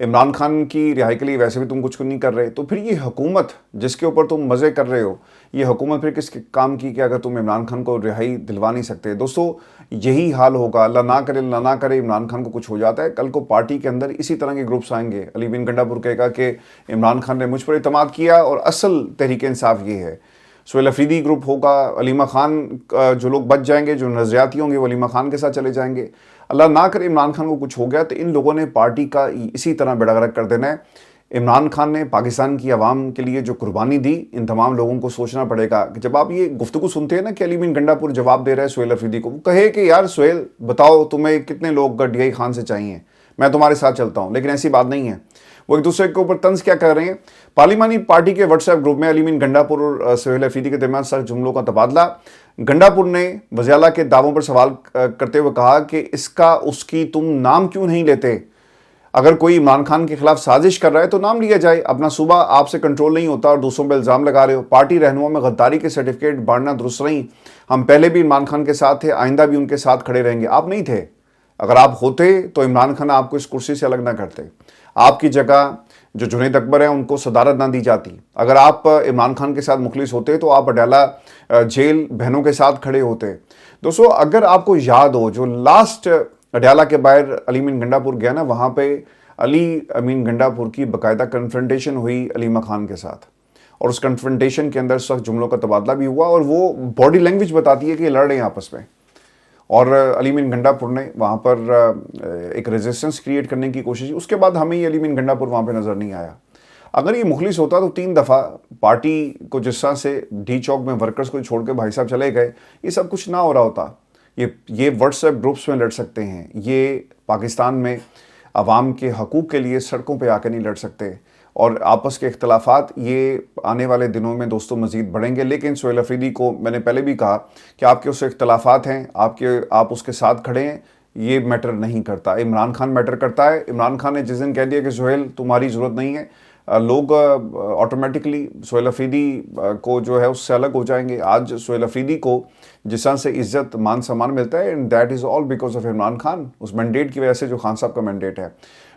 عمران خان کی رہائی کے لیے ویسے بھی تم کچھ نہیں کر رہے، تو پھر یہ حکومت جس کے اوپر تم مزے کر رہے ہو، یہ حکومت پھر کس کام کی کہ اگر تم عمران خان کو رہائی دلوا نہیں سکتے؟ دوستو یہی حال ہوگا، اللہ نہ کرے عمران خان کو کچھ ہو جاتا ہے، کل کو پارٹی کے اندر اسی طرح کے گروپس آئیں گے، علی بن گنڈا پور کہے گا کہ عمران خان نے مجھ پر اعتماد کیا، اور اصل تحریک انصاف یہ ہے۔ سہیل افریدی گروپ ہوگا، علیمہ خان جو لوگ بچ جائیں گے، جو نظریاتی ہوں گے، وہ علیمہ خان کے ساتھ چلے جائیں گے۔ اللہ نہ کرے عمران خان کو کچھ ہو گیا تو ان لوگوں نے پارٹی کا اسی طرح بیڑا غرق کر دینا ہے۔ عمران خان نے پاکستان کی عوام کے لیے جو قربانی دی، ان تمام لوگوں کو سوچنا پڑے گا کہ جب آپ یہ گفتگو سنتے ہیں نا کہ علی بن گنڈا پور جواب دے رہا ہے سہیل افریدی کو، وہ کہے کہ یار سہیل بتاؤ تمہیں کتنے لوگ ڈی آئی خان سے چاہیے، میں تمہارے ساتھ چلتا ہوں، لیکن ایسی بات نہیں ہے۔ وہ ایک دوسرے کے اوپر طنز کیا کر رہے ہیں۔ پارلیمانی پارٹی کے واٹس ایپ گروپ میں علی بن گنڈا پور اور سہیل افریدی کے درمیان سخت جملوں کا تبادلہ۔ گنڈا پور نے وزیر اعلیٰ کے دعووں پر سوال کرتے ہوئے کہا کہ اس کی تم نام کیوں نہیں لیتے؟ اگر کوئی عمران خان کے خلاف سازش کر رہا ہے تو نام لیا جائے، اپنا صوبہ آپ سے کنٹرول نہیں ہوتا اور دوسروں پہ الزام لگا رہے ہو۔ پارٹی رہنماؤں میں غداری کے سرٹیفکیٹ بانٹنا درست نہیں، ہم پہلے بھی عمران خان کے ساتھ تھے، آئندہ بھی ان کے ساتھ کھڑے رہیں گے۔ آپ نہیں تھے، اگر آپ ہوتے تو عمران خان آپ کو اس کرسی سے الگ نہ کرتے، آپ کی جگہ جو جنید اکبر ہیں ان کو صدارت نہ دی جاتی۔ اگر آپ عمران خان کے ساتھ مخلص ہوتے تو آپ اڈیالہ جیل بہنوں کے ساتھ کھڑے ہوتے۔ دوستو اگر آپ کو یاد ہو جو لاسٹ اڈیالہ کے باہر علی امین گنڈا پور گیا نا، وہاں پہ علی امین گنڈا پور کی باقاعدہ کنفرنٹیشن ہوئی علیمہ خان کے ساتھ، اور اس کنفرنٹیشن کے اندر سخت جملوں کا تبادلہ بھی ہوا، اور وہ باڈی لینگویج بتاتی ہے کہ یہ لڑ رہے ہیں آپس میں، اور علی امین گنڈا پور نے وہاں پر ایک ریزسٹنس کریٹ کرنے کی کوشش کی۔ اس کے بعد ہمیں یہ علی امین گنڈا پور وہاں پہ نظر نہیں آیا۔ اگر یہ مخلص ہوتا تو 3 دفعہ پارٹی کو جس طرح سے ڈی چوک میں ورکرز کو چھوڑ کے بھائی صاحب چلے گئے، یہ سب کچھ نہ ہو رہا ہوتا۔ یہ واٹس ایپ گروپس میں لڑ سکتے ہیں، یہ پاکستان میں عوام کے حقوق کے لیے سڑکوں پہ آ کے نہیں لڑ سکتے، اور آپس کے اختلافات یہ آنے والے دنوں میں دوستوں مزید بڑھیں گے۔ لیکن سہیل افریدی کو میں نے پہلے بھی کہا کہ آپ کے اس اختلافات ہیں، آپ اس کے ساتھ کھڑے ہیں، یہ میٹر نہیں کرتا۔ عمران خان میٹر کرتا ہے۔ عمران خان نے جس دن کہہ دیا کہ سہیل تمہاری ضرورت نہیں ہے، لوگ آٹومیٹکلی سہیل افریدی کو جو ہے اس سے الگ ہو جائیں گے۔ آج سہیل افریدی کو جس طرح سے عزت مان سمان ملتا ہے، and that is all because of Imran Khan, اس مینڈیٹ کی وجہ سے جو خان صاحب کا مینڈیٹ ہے۔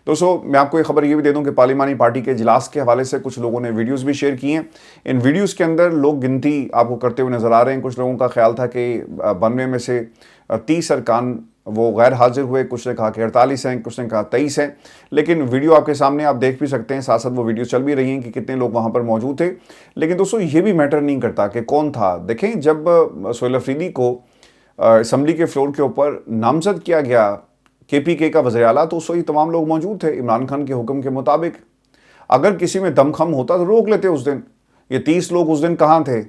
دوستو میں آپ کو یہ خبر یہ بھی دے دوں کہ پارلیمانی پارٹی کے اجلاس کے حوالے سے کچھ لوگوں نے ویڈیوز بھی شیئر کی ہیں۔ ان ویڈیوز کے اندر لوگ گنتی آپ کو کرتے ہوئے نظر آ رہے ہیں۔ کچھ لوگوں کا خیال تھا کہ 92 میں سے 30 ارکان وہ غیر حاضر ہوئے، کچھ نے کہا کہ 48 ہیں، کچھ نے کہا 23 ہیں، لیکن ویڈیو آپ کے سامنے آپ دیکھ بھی سکتے ہیں، ساتھ ساتھ وہ ویڈیو چل بھی رہی ہیں کہ کتنے لوگ وہاں پر موجود تھے۔ لیکن دوستو یہ بھی میٹر نہیں کرتا کہ کون تھا۔ دیکھیں جب سہیل افریدی کو اسمبلی کے فلور کے اوپر نامزد کیا گیا KPK کا وزیر اعلیٰ، تو اس وقت تمام لوگ موجود تھے عمران خان کے حکم کے مطابق۔ اگر کسی میں دم خم ہوتا تو روک لیتے اس دن۔ یہ 30 لوگ اس دن کہاں تھے؟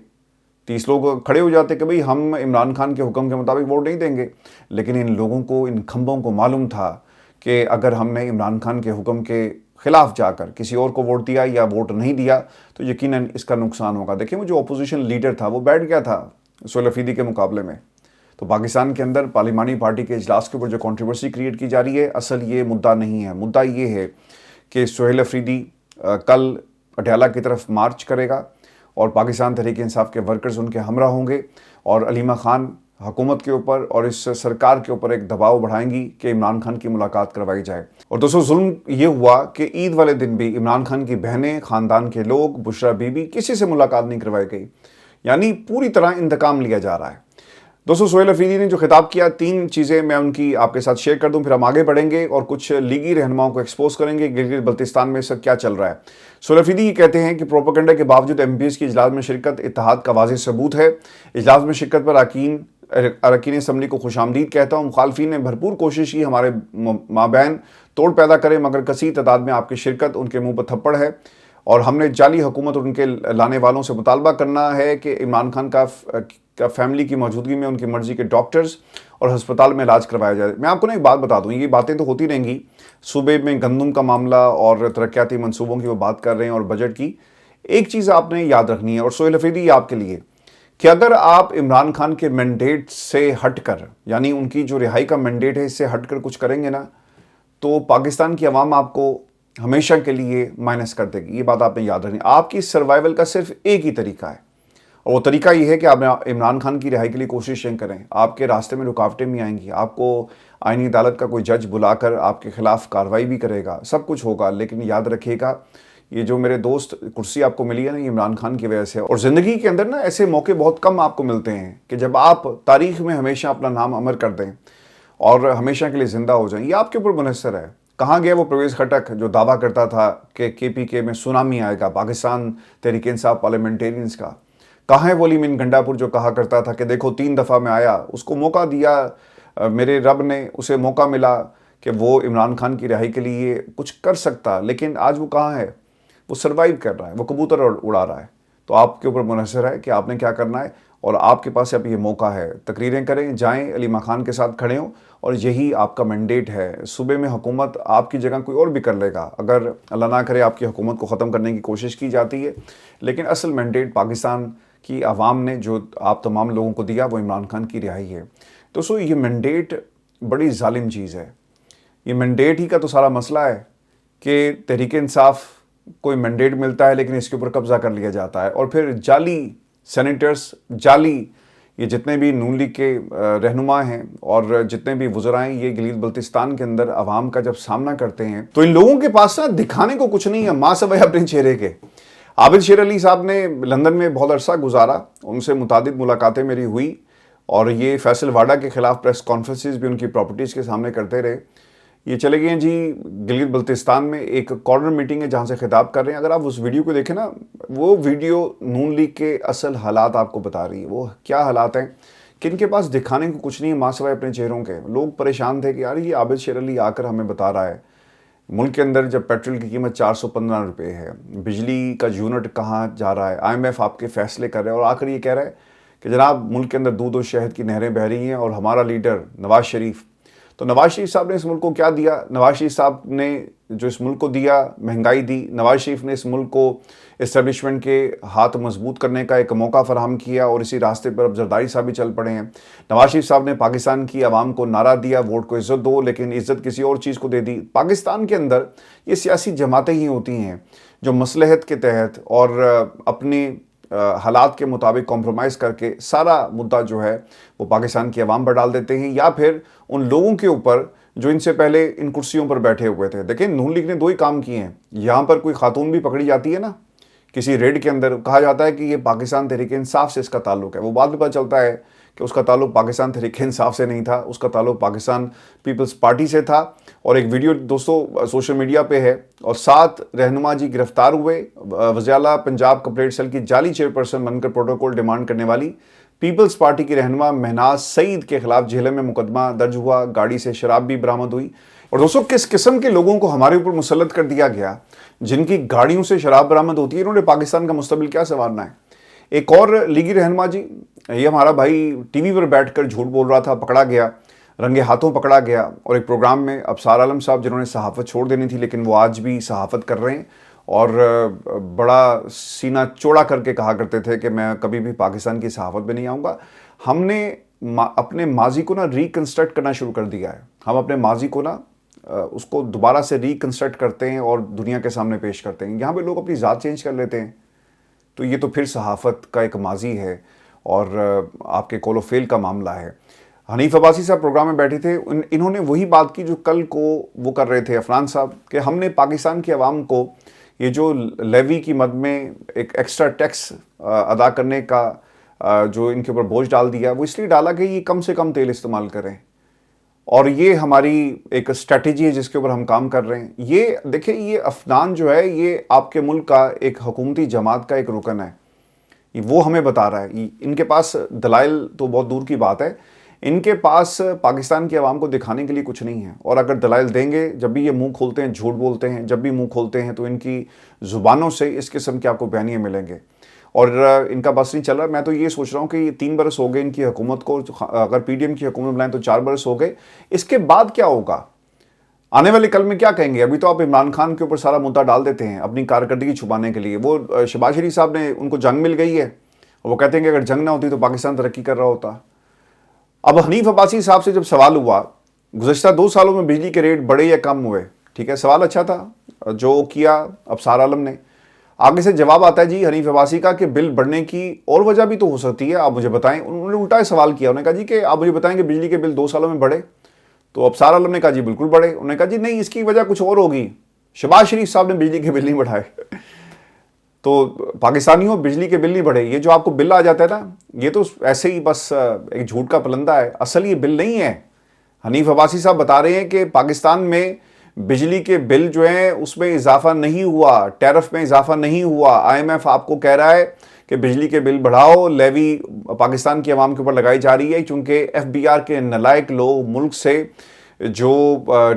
30 لوگ کھڑے ہو جاتے کہ بھئی ہم عمران خان کے حکم کے مطابق ووٹ نہیں دیں گے۔ لیکن ان لوگوں کو، ان کھمبوں کو معلوم تھا کہ اگر ہم نے عمران خان کے حکم کے خلاف جا کر کسی اور کو ووٹ دیا یا ووٹ نہیں دیا تو یقیناً اس کا نقصان ہوگا۔ دیکھیں وہ جو اپوزیشن لیڈر تھا وہ بیٹھ گیا تھا سہیل افریدی کے مقابلے میں۔ تو پاکستان کے اندر پارلیمانی پارٹی کے اجلاس کے اوپر جو کنٹروورسی کریٹ کی جا رہی ہے، اصل یہ مدعا نہیں ہے۔ مدعا یہ ہے کہ سہیل افریدی کل اڈیالہ کی طرف مارچ کرے گا، اور پاکستان تحریک انصاف کے ورکرز ان کے ہمراہ ہوں گے، اور علیمہ خان حکومت کے اوپر اور اس سرکار کے اوپر ایک دباؤ بڑھائیں گی کہ عمران خان کی ملاقات کروائی جائے۔ اور دوستو ظلم یہ ہوا کہ عید والے دن بھی عمران خان کی بہنیں، خاندان کے لوگ، بشرا بی بی، کسی سے ملاقات نہیں کروائی گئی، یعنی پوری طرح انتقام لیا جا رہا ہے۔ دوستو سہیل افریدی نے جو خطاب کیا، 3 چیزیں میں ان کی آپ کے ساتھ شیئر کر دوں، پھر ہم آگے بڑھیں گے اور کچھ لیگی رہنماؤں کو ایکسپوز کریں گے گلگت بلتستان میں سب کیا چل رہا ہے۔ سہیل افریدی یہ کہتے ہیں کہ پروپیگنڈا کے باوجود MPs کی اجلاس میں شرکت اتحاد کا واضح ثبوت ہے۔ اجلاس میں شرکت پر اراکین اسمبلی کو خوش آمدید کہتا ہوں۔ مخالفین نے بھرپور کوشش کی ہمارے مابین توڑ پیدا کرے، مگر کثیر تعداد میں آپ کی شرکت ان کے منہ پر تھپڑ ہے، اور ہم نے جعلی حکومت اور ان کے لانے والوں سے مطالبہ کرنا ہے کہ عمران خان کا فیملی کی موجودگی میں ان کی مرضی کے ڈاکٹرز اور ہسپتال میں علاج کروایا جائے۔ میں آپ کو نا ایک بات بتا دوں، یہ باتیں تو ہوتی رہیں گی، صوبے میں گندم کا معاملہ اور ترقیاتی منصوبوں کی وہ بات کر رہے ہیں اور بجٹ کی۔ ایک چیز آپ نے یاد رکھنی ہے، اور سہیل افریدی آپ کے لیے، کہ اگر آپ عمران خان کے مینڈیٹ سے ہٹ کر، یعنی ان کی جو رہائی کا مینڈیٹ ہے اس سے ہٹ کر کچھ کریں گے نا، تو پاکستان کی عوام آپ کو ہمیشہ کے لیے مائنس کر دے گی۔ یہ بات آپ نے یاد رکھنی ہے۔ آپ کی سروائیول کا صرف ایک ہی طریقہ ہے، اور وہ طریقہ یہ ہے کہ آپ عمران خان کی رہائی کے لیے کوششیں کریں۔ آپ کے راستے میں رکاوٹیں بھی آئیں گی، آپ کو آئینی عدالت کا کوئی جج بلا کر آپ کے خلاف کارروائی بھی کرے گا، سب کچھ ہوگا، لیکن یاد رکھیے گا یہ جو میرے دوست کرسی آپ کو ملی ہے نا، یہ عمران خان کی وجہ سے. اور زندگی کے اندر نا ایسے موقع بہت کم آپ کو ملتے ہیں کہ جب آپ تاریخ میں ہمیشہ اپنا نام امر کر دیں اور ہمیشہ کے لیے زندہ ہو جائیں. یہ آپ کے اوپر منحصر ہے. کہاں گیا وہ پرویز خٹک جو دعویٰ کرتا تھا کہ KPK میں سونامی آئے گا پاکستان تحریک انصاف پارلیمنٹیرینز کا؟ کہاں ہے وہ علی من گنڈاپور جو کہا کرتا تھا کہ دیکھو 3 دفعہ میں آیا، اس کو موقع دیا میرے رب نے، اسے موقع ملا کہ وہ عمران خان کی رہائی کے لیے کچھ کر سکتا، لیکن آج وہ کہاں ہے؟ وہ سروائیو کر رہا ہے، وہ کبوتر اڑا رہا ہے. تو آپ کے اوپر منحصر ہے کہ آپ نے کیا کرنا ہے، اور آپ کے پاس اب یہ موقع ہے. تقریریں کریں، جائیں علی خان کے ساتھ کھڑے ہوں، اور یہی آپ کا مینڈیٹ ہے. صوبے میں حکومت آپ کی جگہ کوئی اور بھی کر لے گا اگر اللہ نہ کرے آپ کی حکومت کو ختم کرنے کی کوشش کی جاتی ہے، لیکن اصل مینڈیٹ پاکستان کی عوام نے جو آپ تمام لوگوں کو دیا وہ عمران خان کی رہائی ہے. تو یہ مینڈیٹ بڑی ظالم چیز ہے. یہ مینڈیٹ ہی کا تو سارا مسئلہ ہے کہ تحریک انصاف کوئی مینڈیٹ ملتا ہے لیکن اس کے اوپر قبضہ کر لیا جاتا ہے، اور پھر جعلی سینیٹرز، جعلی یہ جتنے بھی نون لیگ کے رہنما ہیں اور جتنے بھی وزراء ہیں، یہ گلیل بلتستان کے اندر عوام کا جب سامنا کرتے ہیں تو ان لوگوں کے پاس نا دکھانے کو کچھ نہیں ہے ماں سوائے اپنے چہرے کے. عابد شیر علی صاحب نے لندن میں بہت عرصہ گزارا، ان سے متعدد ملاقاتیں میری ہوئی، اور یہ فیصل واڈا کے خلاف پریس کانفرنسز بھی ان کی پراپرٹیز کے سامنے کرتے رہے. یہ چلے گئے جی گلگت بلتستان میں ایک کارنر میٹنگ ہے جہاں سے خطاب کر رہے ہیں. اگر آپ اس ویڈیو کو دیکھیں نا، وہ ویڈیو نون لیگ کے اصل حالات آپ کو بتا رہی ہے. وہ کیا حالات ہیں کہ ان کے پاس دکھانے کو کچھ نہیں ہے ماں سوائے اپنے چہروں کے. لوگ پریشان تھے کہ یار یہ عابد شیر علی آ کر ہمیں بتا رہا ہے ملک کے اندر جب پیٹرول کی قیمت 415 روپے ہے، بجلی کا یونٹ کہاں جا رہا ہے، IMF آپ کے فیصلے کر رہے ہیں، اور آ کر یہ کہہ رہا ہے کہ جناب ملک کے اندر دودھ و شہد کی نہریں بہہ رہی ہیں اور ہمارا لیڈر نواز شریف. تو نواز شریف صاحب نے اس ملک کو کیا دیا؟ نواز شریف صاحب نے جو اس ملک کو دیا، مہنگائی دی. نواز شریف نے اس ملک کو اسٹیبلشمنٹ کے ہاتھ مضبوط کرنے کا ایک موقع فراہم کیا، اور اسی راستے پر اب زرداری صاحب بھی چل پڑے ہیں. نواز شریف صاحب نے پاکستان کی عوام کو نعرہ دیا ووٹ کو عزت دو، لیکن عزت کسی اور چیز کو دے دی. پاکستان کے اندر یہ سیاسی جماعتیں ہی ہوتی ہیں جو مصلحت کے تحت اور اپنے حالات کے مطابق کمپرومائز کر کے سارا مدعا جو ہے وہ پاکستان کی عوام پر ڈال دیتے ہیں، یا پھر ان لوگوں کے اوپر جو ان سے پہلے ان کرسیوں پر بیٹھے ہوئے تھے. دیکھیں نون لیگ نے 2 ہی کام کیے ہیں. یہاں پر کوئی خاتون بھی پکڑی جاتی ہے نا کسی ریڈ کے اندر، کہا جاتا ہے کہ یہ پاکستان تحریک انصاف سے اس کا تعلق ہے. وہ بعد میں پتہ چلتا ہے کہ اس کا تعلق پاکستان تحریک انصاف سے نہیں تھا، اس کا تعلق پاکستان پیپلز پارٹی سے تھا. اور ایک ویڈیو دوستو سوشل میڈیا پہ ہے، اور 7 رہنما جی گرفتار ہوئے. وزیر اعلیٰ پنجاب کپریٹ سیل کی جعلی چیئرپرسن بن کر پروٹوکول ڈیمانڈ کرنے والی پیپلز پارٹی کی رہنما مہناز سعید کے خلاف جہلم میں مقدمہ درج ہوا. گاڑی سے شراب بھی برآمد ہوئی. اور دوستو کس قسم کے لوگوں کو ہمارے اوپر مسلط کر دیا گیا جن کی گاڑیوں سے شراب برآمد ہوتی ہے، انہوں نے پاکستان کا مستقبل کیا سنوارنا ہے. ایک اور لیگی رہنما جی، یہ ہمارا بھائی ٹی وی پر بیٹھ کر جھوٹ بول رہا تھا، پکڑا گیا، رنگے ہاتھوں پکڑا گیا. اور ایک پروگرام میں ابصار عالم صاحب جنہوں نے صحافت چھوڑ دینی تھی لیکن وہ آج بھی صحافت کر رہے ہیں، اور بڑا سینہ چوڑا کر کے کہا کرتے تھے کہ میں کبھی بھی پاکستان کی صحافت میں نہیں آؤں گا. ہم نے اپنے ماضی کو نا ریکنسٹرکٹ کرنا شروع کر دیا ہے. ہم اپنے ماضی کو نا اس کو دوبارہ سے ریکنسٹرکٹ کرتے ہیں اور دنیا کے سامنے پیش کرتے ہیں. یہاں پہ لوگ اپنی ذات چینج کر لیتے ہیں. تو یہ تو پھر صحافت کا ایک ماضی ہے اور آپ کے کول و فیل کا معاملہ ہے. حنیف عباسی صاحب پروگرام میں بیٹھے تھے، انہوں نے وہی بات کی جو کل کو وہ کر رہے تھے عفنان صاحب، کہ ہم نے پاکستان کی عوام کو یہ جو لیوی کی مد میں ایک ایکسٹرا ٹیکس ادا کرنے کا جو ان کے اوپر بوجھ ڈال دیا، وہ اس لیے ڈالا کہ یہ کم سے کم تیل استعمال کریں. اور یہ ہماری ایک اسٹریٹجی ہے جس کے اوپر ہم کام کر رہے ہیں. یہ دیکھیں، یہ عفنان جو ہے یہ آپ کے ملک کا ایک حکومتی جماعت کا ایک رکن ہے. وہ ہمیں بتا رہا ہے. ان کے پاس دلائل تو بہت دور کی بات ہے، ان کے پاس پاکستان کی عوام کو دکھانے کے لیے کچھ نہیں ہے. اور اگر دلائل دیں گے، جب بھی یہ منہ کھولتے ہیں جھوٹ بولتے ہیں، جب بھی منہ کھولتے ہیں تو ان کی زبانوں سے اس قسم کے آپ کو بیانیے ملیں گے. اور ان کا بس نہیں چل رہا. میں تو یہ سوچ رہا ہوں کہ 3 برس ہو گئے ان کی حکومت کو، اگر PDM کی حکومت بنائیں تو 4 برس ہو گئے. اس کے بعد کیا ہوگا؟ آنے والے کل میں کیا کہیں گے؟ ابھی تو آپ عمران خان کے اوپر سارا مدعا ڈال دیتے ہیں اپنی کارکردگی چھپانے کے لیے. وہ شہباز شریف صاحب نے ان کو جنگ مل گئی ہے، وہ کہتے ہیں کہ اگر جنگ نہ ہوتی تو پاکستان ترقی کر رہا ہوتا. اب حنیف عباسی صاحب سے جب سوال ہوا گزشتہ 2 سالوں میں بجلی کے ریٹ بڑھے یا کم ہوئے، ٹھیک ہے، سوال اچھا تھا جو کیا ابصار عالم نے. آگے سے جواب آتا ہے جی حنیف عباسی کا کہ بل بڑھنے کی اور وجہ بھی تو ہو سکتی ہے، آپ مجھے بتائیں. انہوں نے الٹا سوال کیا، انہوں نے کہا جی کہ آپ مجھے بتائیں کہ بجلی کے بل 2 سالوں میں بڑھے. تو ابصار عالم نے کہا جی بالکل بڑھے. انہوں نے کہا جی نہیں، اس کی وجہ کچھ اور ہوگی. شہباز شریف صاحب نے بجلی کے بل نہیں بڑھائے. تو پاکستانیوں بجلی کے بل نہیں بڑھے. یہ جو آپ کو بل آ جاتا ہے نا، یہ تو ایسے ہی بس ایک جھوٹ کا پلندہ ہے. اصل یہ بل نہیں ہے. حنیف عباسی صاحب بتا رہے ہیں کہ پاکستان میں بجلی کے بل جو ہیں اس میں اضافہ نہیں ہوا، ٹیرف میں اضافہ نہیں ہوا. IMF آپ کو کہہ رہا ہے کہ بجلی کے بل بڑھاؤ، لیوی پاکستان کی عوام کے اوپر لگائی جا رہی ہے کیونکہ FBR کے نالائق لوگ ملک سے جو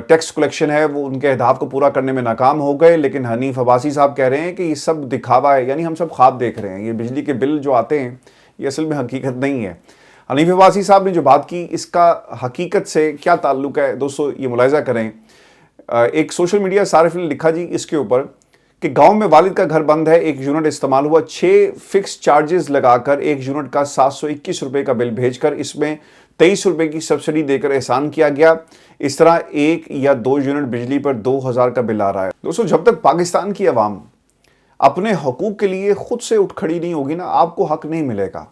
ٹیکس کلیکشن ہے وہ ان کے اہداف کو پورا کرنے میں ناکام ہو گئے. لیکن حنیف عباسی صاحب کہہ رہے ہیں کہ یہ سب دکھاوا ہے، یعنی ہم سب خواب دیکھ رہے ہیں. یہ بجلی کے بل جو آتے ہیں یہ اصل میں حقیقت نہیں ہے. حنیف عباسی صاحب نے جو بات کی اس کا حقیقت سے کیا تعلق ہے دوستو، یہ ملاحظہ کریں. ایک سوشل میڈیا صارف نے لکھا جی اس کے اوپر کہ گاؤں میں والد کا گھر بند ہے، 1 یونٹ استعمال ہوا، 6 فکس چارجز لگا کر 1 یونٹ کا 721 روپے کا بل بھیج کر اس میں 23 روپے کی سبسڈی دے کر احسان کیا گیا. اس طرح 1 یا 2 یونٹ بجلی پر 2000 کا بل آ رہا ہے. دوستو جب تک پاکستان کی عوام اپنے حقوق کے لیے خود سے اٹھ کھڑی نہیں ہوگی نا، آپ کو حق نہیں ملے گا.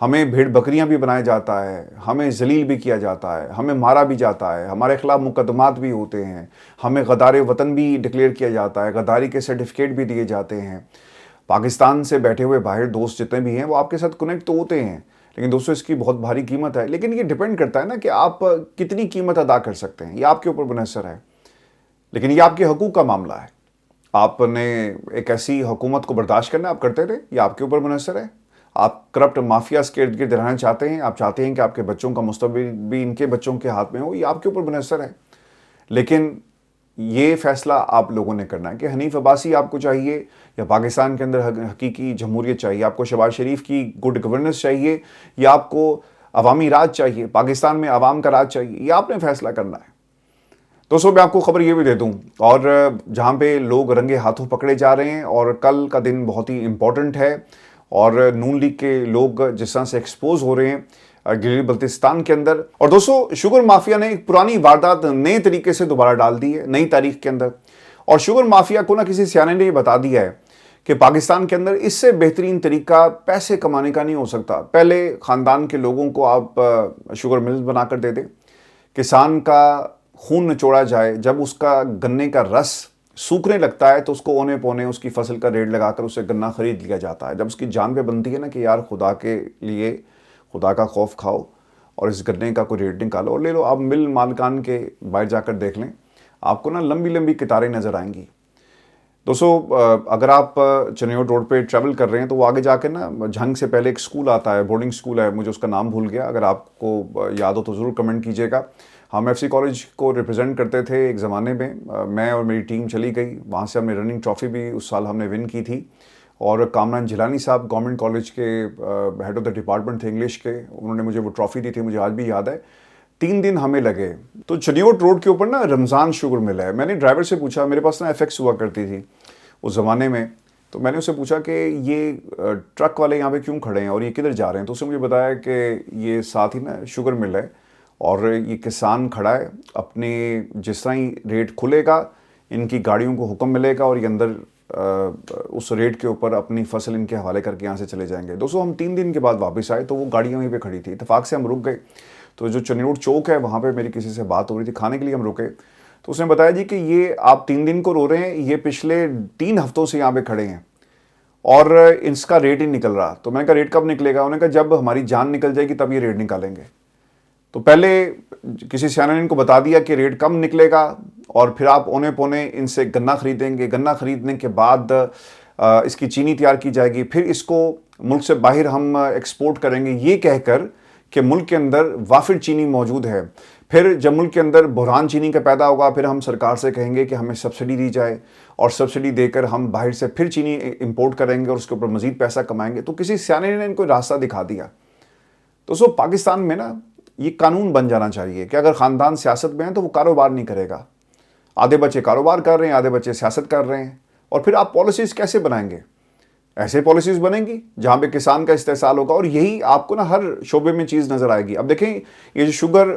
ہمیں بھیڑ بکریاں بھی بنایا جاتا ہے، ہمیں ذلیل بھی کیا جاتا ہے، ہمیں مارا بھی جاتا ہے، ہمارے خلاف مقدمات بھی ہوتے ہیں، ہمیں غدار وطن بھی ڈکلیئر کیا جاتا ہے، غداری کے سرٹیفکیٹ بھی دیے جاتے ہیں. پاکستان سے بیٹھے ہوئے باہر دوست جتنے بھی ہیں وہ آپ کے ساتھ کنیکٹ تو ہوتے ہیں، لیکن دوستو اس کی بہت بھاری قیمت ہے. لیکن یہ ڈیپینڈ کرتا ہے نا کہ آپ کتنی قیمت ادا کر سکتے ہیں، یہ آپ کے اوپر منحصر ہے. لیکن یہ آپ کے حقوق کا معاملہ ہے. آپ نے ایک ایسی حکومت کو برداشت کرنا، آپ کرتے رہے، یہ آپ کے اوپر منحصر ہے. آپ کرپٹ مافیاز کے ارد گرد رہنا چاہتے ہیں، آپ چاہتے ہیں کہ آپ کے بچوں کا مستقبل بھی ان کے بچوں کے ہاتھ میں ہو، یہ آپ کے اوپر منحصر ہے. لیکن یہ فیصلہ آپ لوگوں نے کرنا ہے کہ حنیف عباسی آپ کو چاہیے یا پاکستان کے اندر حقیقی جمہوریت چاہیے، آپ کو شہباز شریف کی گڈ گورننس چاہیے یا آپ کو عوامی راج چاہیے، پاکستان میں عوام کا راج چاہیے، یہ آپ نے فیصلہ کرنا ہے. دوستو میں آپ کو خبر یہ بھی دے دوں، اور جہاں پہ لوگ رنگے ہاتھوں پکڑے جا رہے ہیں، اور کل کا دن بہت ہی امپورٹنٹ ہے، اور نون لیگ کے لوگ جس طرح سے ایکسپوز ہو رہے ہیں گلگت بلتستان کے اندر. اور دوستو شوگر مافیا نے ایک پرانی واردات نئے طریقے سے دوبارہ ڈال دی ہے نئی تاریخ کے اندر. اور شوگر مافیا کو نہ کسی سیانے نے یہ بتا دیا ہے کہ پاکستان کے اندر اس سے بہترین طریقہ پیسے کمانے کا نہیں ہو سکتا. پہلے خاندان کے لوگوں کو آپ شوگر ملز بنا کر دے دیں، کسان کا خون نچوڑا جائے، جب اس کا گنے کا رس سوکھنے لگتا ہے تو اس کو اونے پونے اس کی فصل کا ریٹ لگا کر اسے گنا خرید لیا جاتا ہے. جب اس کی جان پہ بنتی ہے نا کہ یار خدا کے لیے خدا کا خوف کھاؤ اور اس گنے کا کوئی ریٹ نکالو اور لے لو. آپ مل مالکان کے باہر جا کر دیکھ لیں، آپ کو نا لمبی لمبی قطاریں نظر آئیں گی. دوستو اگر آپ چنیوٹ روڈ پہ ٹریول کر رہے ہیں تو وہ آگے جا کے نا جھنگ سے پہلے ایک سکول آتا ہے، بورڈنگ سکول ہے، مجھے اس کا نام بھول گیا، اگر آپ کو یاد ہو تو ضرور کمنٹ کیجیے گا. ہم FC کالج کو ریپرزینٹ کرتے تھے ایک زمانے میں اور میری ٹیم چلی گئی وہاں سے. ہم نے رننگ ٹرافی بھی اس سال ہم نے ون کی تھی، اور کامران جیلانی صاحب گورنمنٹ کالج کے ہیڈ آف دا ڈپارٹمنٹ تھے انگلش کے، انہوں نے مجھے وہ ٹرافی دی تھی، مجھے آج بھی یاد ہے. 3 دن ہمیں لگے. تو چنیوٹ روڈ کے اوپر نا رمضان شوگر مل ہے. میں نے ڈرائیور سے پوچھا، میرے پاس نا FX ہوا کرتی تھی اس زمانے میں، تو میں نے اسے پوچھا کہ یہ ٹرک والے یہاں پہ کیوں کھڑے ہیں اور یہ کدھر جا رہے ہیں. تو اس نے مجھے بتایا کہ یہ ساتھ ہی نا شوگر مل ہے اور یہ کسان کھڑا ہے، اپنے جس طرح ہی ریٹ کھلے گا ان کی گاڑیوں کو حکم ملے گا اور یہ اندر اس ریٹ کے اوپر اپنی فصل ان کے حوالے کر کے یہاں سے چلے جائیں گے. دوستو ہم 3 دن کے بعد واپس آئے تو وہ گاڑیاں وہیں پہ کھڑی تھی. اتفاق سے ہم رک گئے تو جو چنیوٹ چوک ہے وہاں پہ میری کسی سے بات ہو رہی تھی، کھانے کے لیے ہم رکے. تو اس نے بتایا جی کہ یہ آپ 3 دن کو رو رہے ہیں، یہ پچھلے 3 ہفتوں سے یہاں پہ کھڑے ہیں اور اس کا ریٹ ہی نکل رہا. تو میں نے کہا ریٹ کب نکلے گا؟ انہوں نے کہا جب ہماری جان نکل جائے گی تب یہ ریٹ نکالیں گے. تو پہلے کسی سیانے نے ان کو بتا دیا کہ ریٹ کم نکلے گا اور پھر آپ اونے پونے ان سے گنا خریدیں گے. گنا خریدنے کے بعد اس کی چینی تیار کی جائے گی، پھر اس کو ملک سے باہر ہم ایکسپورٹ کریں گے، یہ کہہ کر کہ ملک کے اندر وافر چینی موجود ہے. پھر جب ملک کے اندر بحران چینی کا پیدا ہوگا پھر ہم سرکار سے کہیں گے کہ ہمیں سبسڈی دی جائے اور سبسڈی دے کر ہم باہر سے پھر چینی امپورٹ کریں گے اور اس کے اوپر مزید پیسہ کمائیں گے. تو کسی سیانے نے ان کو راستہ دکھا دیا. تو سو پاکستان میں نا یہ قانون بن جانا چاہیے کہ اگر خاندان سیاست میں ہیں تو وہ کاروبار نہیں کرے گا. آدھے بچے کاروبار کر رہے ہیں، آدھے بچے سیاست کر رہے ہیں، اور پھر آپ پالیسیز کیسے بنائیں گے؟ ایسے پالیسیز بنیں گی جہاں پہ کسان کا استحصال ہوگا، اور یہی آپ کو نا ہر شعبے میں چیز نظر آئے گی. اب دیکھیں یہ جو شوگر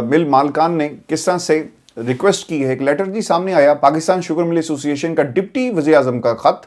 مل مالکان نے کس طرح سے ریکویسٹ کی ہے، ایک لیٹر جی سامنے آیا پاکستان شوگر مل ایسوسی ایشن کا ڈپٹی وزیر اعظم کا خط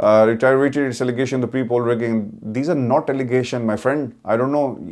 reiterated its allegation the pre-poll rigging. These are not allegation, my friend. I don't know.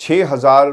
6,000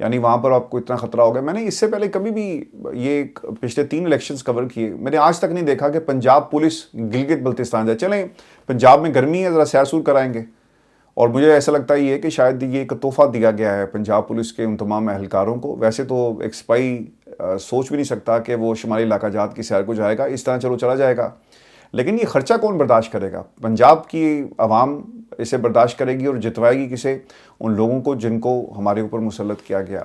یعنی وہاں پر آپ کو اتنا خطرہ ہوگا. میں نے اس سے پہلے کبھی بھی یہ پچھلے 3 الیکشنز کور کیے, میں نے آج تک نہیں دیکھا کہ پنجاب پولیس گلگت بلتستان جائے. چلیں پنجاب میں گرمی ہے, ذرا سیر سور کرائیں گے. اور مجھے ایسا لگتا ہی ہے کہ شاید یہ ایک تحفہ دیا گیا ہے پنجاب پولیس کے ان تمام اہلکاروں کو. ویسے تو ایک سپاہی سوچ بھی نہیں سکتا کہ وہ شمالی علاقہ جات کی سیر کو جائے گا, اس طرح چلو چلا جائے گا. لیکن یہ خرچہ کون برداشت کرے گا؟ پنجاب کی عوام اسے برداشت کرے گی اور جتوائے گی کسے؟ ان لوگوں کو جن کو ہمارے اوپر مسلط کیا گیا.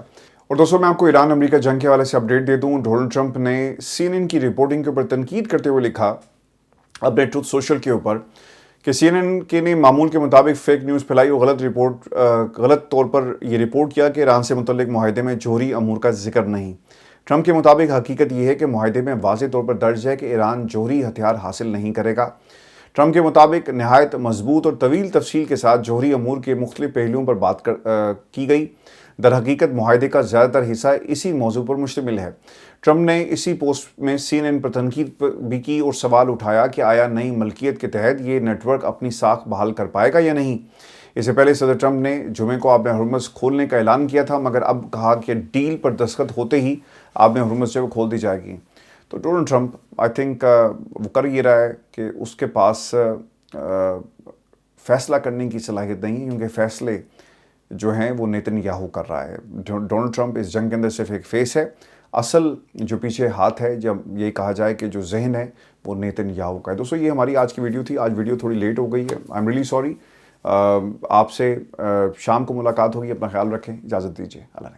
اور دوستوں میں آپ کو ایران امریکہ جنگ کے حوالے سے اپڈیٹ دے دوں. ڈونلڈ ٹرمپ نے CNN کی رپورٹنگ کے اوپر تنقید کرتے ہوئے لکھا اپنے ٹروتھ سوشل کے اوپر کہ CNN کے نے معمول کے مطابق فیک نیوز پھیلائی اور غلط طور پر یہ رپورٹ کیا کہ ایران سے متعلق معاہدے میں جوہری امور کا ذکر نہیں. ٹرمپ کے مطابق حقیقت یہ ہے کہ معاہدے میں واضح طور پر درج ہے کہ ایران جوہری ہتھیار حاصل نہیں کرے گا. ٹرمپ کے مطابق نہایت مضبوط اور طویل تفصیل کے ساتھ جوہری امور کے مختلف پہلوؤں پر بات کی گئی. در حقیقت معاہدے کا زیادہ تر حصہ اسی موضوع پر مشتمل ہے. ٹرمپ نے اسی پوسٹ میں CNN پر تنقید بھی کی اور سوال اٹھایا کہ آیا نئی ملکیت کے تحت یہ نیٹ ورک اپنی ساکھ بحال کر پائے گا یا نہیں. اس سے پہلے صدر ٹرمپ نے جمعے کو آب ہرمز کھولنے کا اعلان کیا تھا, مگر اب کہا کہ ڈیل پر دستخط ہوتے ہی آب ہرمز جو کھول دی جائے گی. تو ڈونلڈ ٹرمپ آئی تھنک وہ کر یہ رہا ہے کہ اس کے پاس فیصلہ کرنے کی صلاحیت نہیں ہے, کیونکہ فیصلے جو ہیں وہ نیتن یاہو کر رہا ہے. ڈونلڈ ٹرمپ اس جنگ کے اندر صرف ایک فیس ہے, اصل جو پیچھے ہاتھ ہے, جب یہ کہا جائے کہ جو ذہن ہے وہ نیتن یاہو کا ہے. دوستو یہ ہماری آج کی ویڈیو تھی. آج ویڈیو تھوڑی لیٹ ہو گئی ہے, آئی ایم ریئلی سوری. آپ سے شام کو ملاقات ہوگی. اپنا خیال رکھیں, اجازت دیجیے. اللہ نے